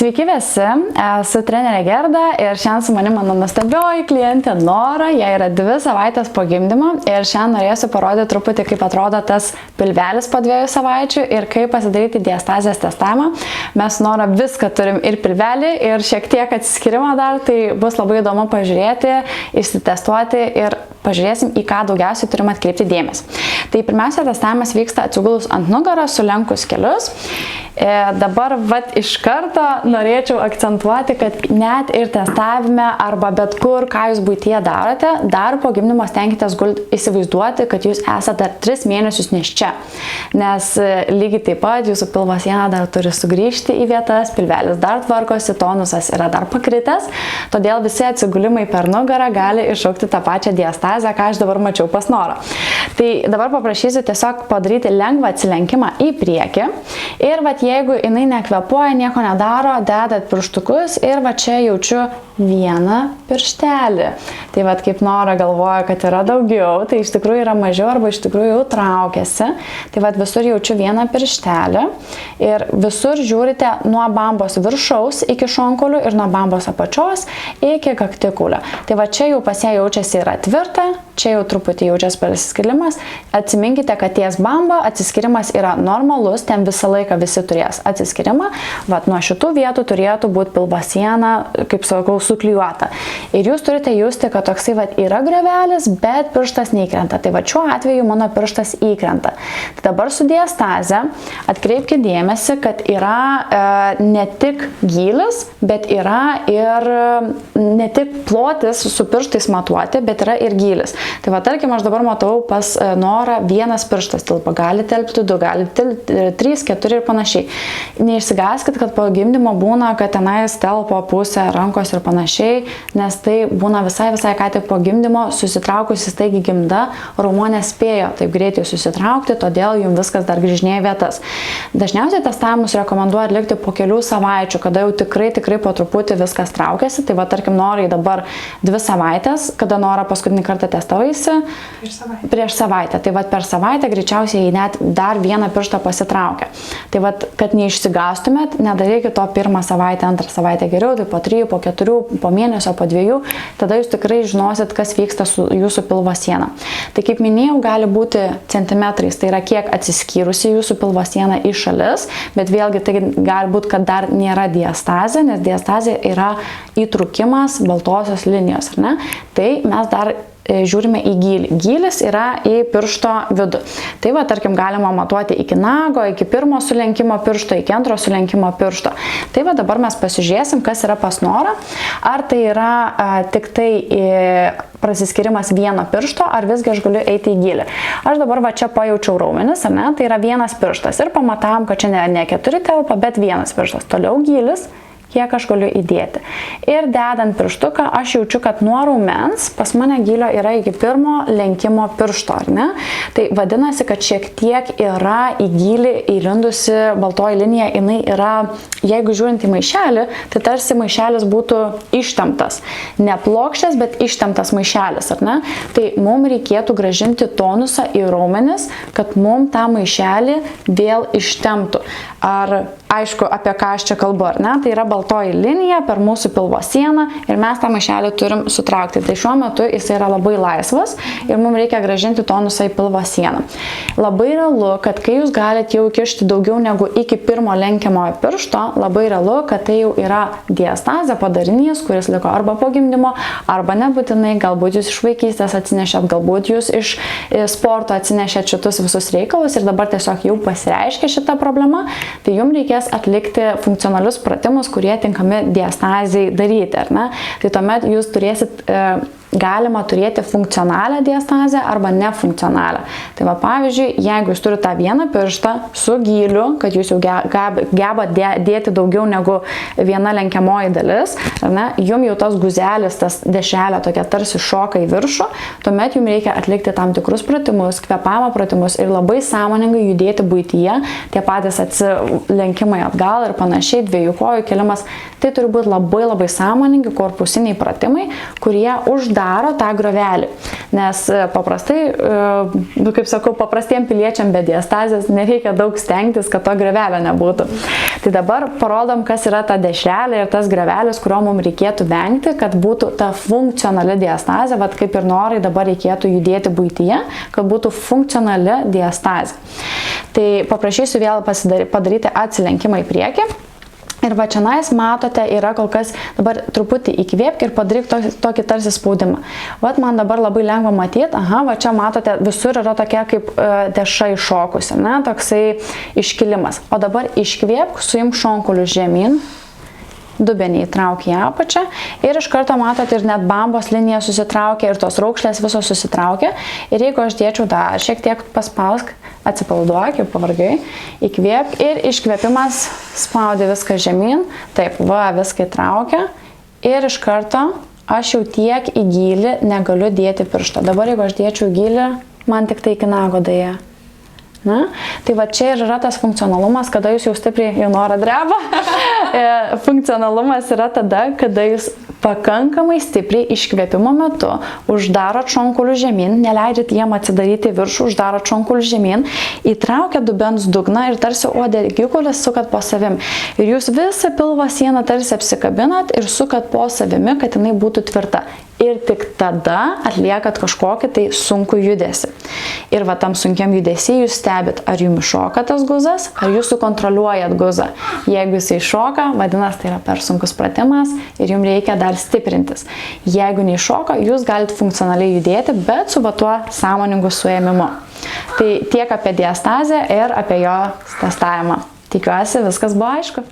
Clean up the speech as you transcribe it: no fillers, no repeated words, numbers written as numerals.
Sveiki visi, esu trenerė Gerda ir šiandien su manimi mano nuostabioji klientė Nora. Jai yra 2 savaitės po gimdymo ir šiandien norėsiu parodyti truputį, kaip atrodo tas pilvelis po 2 savaičių ir kaip pasidaryti diastazės testavimą. Mes Nora viską turim, ir pilvelį, ir šiek tiek atsiskyrimą dar, tai bus labai įdomu pažiūrėti, išsitestuoti ir pažiūrėsim, į ką daugiausiai turim atkreipti dėmesį. Tai pirmiausia, testavimas vyksta atsigulus ant nugaros, sulenkus kelius. Dabar iš karto norėčiau akcentuoti, kad net ir testavime arba bet kur, ką jūs buityje darote, dar po gimdymo stenkitės įsivaizduoti, kad jūs esate dar 3 mėnesius nėščia. Nes lygiai taip pat jūsų pilvo siena dar turi sugrįžti į vietas, pilvelis dar tvarkosi, tonusas yra dar pakritęs, todėl visi atsigulimai per nugarą gali iššaukti tą pačią diastazę, ką aš dabar mačiau pas Norą. Tai dabar paprašysiu tiesiog padaryti lengvą atsilenkimą į priekį ir jeigu jinai nekvepuoja, nieko nedaro, dedat pirštukus ir čia jaučiu vieną pirštelį. Tai kaip Nora galvoja, kad yra daugiau, tai iš tikrųjų yra mažiau arba iš tikrųjų jau traukiasi. Tai visur jaučiu vieną pirštelį ir visur žiūrite nuo bambos viršaus iki šonkaulių ir nuo bambos apačios iki kaktikulio. Tai čia jau pas ją jaučiasi yra tvirta, čia jau truputį jaučiasi persiskilimas. Atsiminkite, kad ties bamba atsiskirimas yra normalus, ten visą laiką visi turės atsiskyrimą. Nuo šitų vietų turėtų būti pilvo siena, kaip sakau, suklijuota. Ir jūs turite justi, kad toksai yra griovelis, bet pirštas neįkrenta. Tai šiuo atveju mano pirštas įkrenta. Tai dabar su diastaze atkreipkite dėmesį, kad yra ne tik gylis, bet yra ir ne tik plotis su pirštais matuoti, bet yra ir gylis. Tai tarkim, aš dabar matau pas Norą vienas pirštas tilpa, gali telpti 2, gali telpti 3, 4 ir panašiai. Neišsigąskit, kad po gimdymo būna, kad tenais telpo pusę rankos ir panašiai, nes tai būna visai ką tik po gimdymo, susitraukusi staigi gimda, raumuo nespėjo taip greitai susitraukti, todėl jums viskas dar grįžinėja vietas. Dažniausiai testavimus rekomenduoju atlikti po kelių savaičių, kada jau tikrai po truputį viskas traukiasi. Tai tarkim, Norai dabar 2 savaitės, kada Nora paskutinį kartą testavaisi? Prieš savaitę. Tai per savaitę greičiausiai net dar vieną pirštą pasitraukia. Tai kad neišsigastumėt, nedarykit to 1 savaitę, 2 savaitę geriau, tai po 3, po 4, po mėnesio, po 2, tada jūs tikrai žinosit, kas vyksta su jūsų pilvo siena. Tai kaip minėjau, gali būti centimetrais, tai yra kiek atsiskyrusi jūsų pilvo siena į šalis, bet vėlgi tai gali būti, kad dar nėra diastazė, nes diastazė yra įtrūkimas baltosios linijos, ar ne? Tai mes dar žiūrime į gylį. Gylis yra į piršto vidų. Tai tarkim, galima matuoti iki nago, iki 1 sulenkimo piršto, iki 2 sulenkimo piršto. Tai dabar mes pasižiūrėsim, kas yra pas Norą. Ar tai yra tik tai prasiskirimas vieno piršto, ar visgi aš galiu eiti į gylį. Aš dabar čia pajaučiau raumenis, ar ne? Tai yra vienas pirštas. Ir pamatavom, kad čia ne 4 telpa, bet vienas pirštas. Toliau gylis, kiek aš galiu įdėti. Ir dedant pirštuką, aš jaučiu, kad nuo raumens pas mane gylio yra iki 1 lenkimo piršto, ar ne? Tai vadinasi, kad šiek tiek yra į gylį įlindusi baltoji linija, jinai yra, jeigu žiūrint į maišelį, tai tarsi maišelis būtų ištemptas. Ne plokščias, bet ištemptas maišelis, ar ne? Tai mums reikėtų grąžinti tonusą į raumenis, kad mums tą maišelį vėl ištemptų. Ar aišku, apie ką aš čia kalbu, ar ne? Tai yra baltoji linija per mūsų pilvo sieną ir mes tą maišelį turim sutraukti. Tai šiuo metu jis yra labai laisvas ir mums reikia grąžinti tonusą į pilvo sieną. Labai realu, kad kai jūs galite jau kišti daugiau negu iki 1 lenkiamojo piršto, labai realu, kad tai jau yra diastazė padarinys, kuris liko arba po gimdymo, arba nebūtinai, galbūt jūs iš vaikystės atsinešėt, galbūt jūs iš sporto atsinešėt šitus visus reikalus ir dabar tiesiog jau pasireiškia šita problema. Tai jums reikės atlikti funkcionalius pratimus, kurie tinkami diastazijai daryti, ar ne? Tai tuomet jūs turėsit galima turėti funkcionalią diastazę arba nefunkcionalią. Tai pavyzdžiui, jeigu jūs turite tą vieną pirštą su gyliu, kad jūs jau geba dėti daugiau negu viena lenkiamoji dalis, ar ne, jums jau tas guzelis, tas dešrelė tokia tarsi šoka į viršų, tuomet jums reikia atlikti tam tikrus pratimus, kvėpavimo pratimus ir labai sąmoningai judėti buityje, tie patys atsilenkimai atgal ir panašiai, 2 kojų kėlimas. Tai turi būti labai sąmoningi korpusiniai pratimai, kurie uždaro tą griovelį. nes paprastai, kaip sakau, paprastiem piliečiam be diastazės nereikia daug stengtis, kad to grevelio nebūtų. Tai dabar parodom, kas yra ta dešrelė ir tas grevelis, kurio mums reikėtų vengti, kad būtų ta funkcionali diastazė, vat kaip ir norai dabar reikėtų judėti buityje, kad būtų funkcionali diastazė. Tai paprašysiu vėl padaryti atsilenkimą į priekį. Ir va čianais matote, yra kol kas dabar truputį įkvėpk ir padaryk tokį tarsi spaudimą. Vat man dabar labai lengva matyti, aha, va čia matote, visur yra tokia kaip deša iššokusi, ne, toksai iškilimas. O dabar iškvėpk, suimk šonkulius žemyn, dubenį įtrauk į apačią ir iš karto matote ir net bambos linija susitraukia ir tos raukšlės visos susitraukia. Ir jeigu aš dėčiau dar šiek tiek paspausk, atsipalaiduok, jau pavargai, įkvėpk ir iškvėpimas spaudi viską žemyn, taip, va, viską įtraukia ir iš karto aš jau tiek į gylį negaliu dėti piršto. Dabar jeigu aš dėčiau gylį, man tik tai iki nago daja. Na? Tai va čia ir yra tas funkcionalumas, kada jūs jau stipriai jau norą dreba. Funkcionalumas yra tada, kada jūs pakankamai stipriai iškvėpimo metu uždarot šonkulius žemyn, neleidžiat jiem atsidaryti viršų, uždarot šonkulius žemyn, įtraukiat dubens dugną ir tarsi uodegikulis sukat po savim. Ir jūs visą pilvo sieną tarsi apsikabinat ir sukat po savimi, kad jinai būtų tvirta. Ir tik tada atliekat kažkokį tai sunkų judesį. Ir va tam sunkiam judesį jūs stebit, ar jums šoka tas guzas, ar jūs sukontroliuojat guzą. Jeigu jisai šoka, vadinasi, tai yra per sunkus pratimas ir jums reikia dar stiprintis. Jeigu neiššoka, jūs galite funkcionaliai judėti, bet su va tuo sąmoningu suėmimu. Tai tiek apie diastazę ir apie jo testavimą. Tikiuosi, viskas buvo aišku.